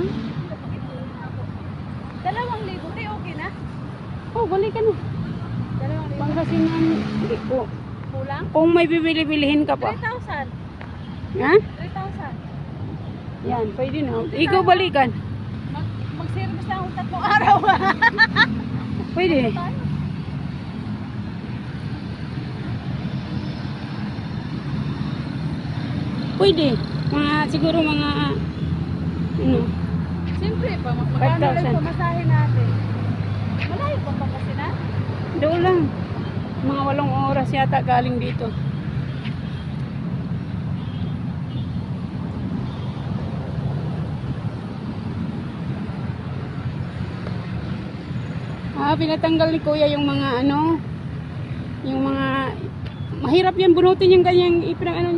pa. 2,000 te, okay na? Oh, balikan mo. 2,000. Pangasinan. Hindi po. Kulang? Kung may bibili-bilihin ka pa. 3,000. Ha? 3,000. Yan, pwede na. Ikaw balikan. Mag-service na akong 3 araw. Pwede. Pwede. Siguro mga ano. Siyempre, magkano lang 5,000. pamasahin natin? Malayo pa Pangasinan? Doon lang. Mga 8 oras yata galing dito. Pinatanggal ni Kuya yung mga ano, yung mga mahirap yan bunutin yung kanyang ipinang ano niya.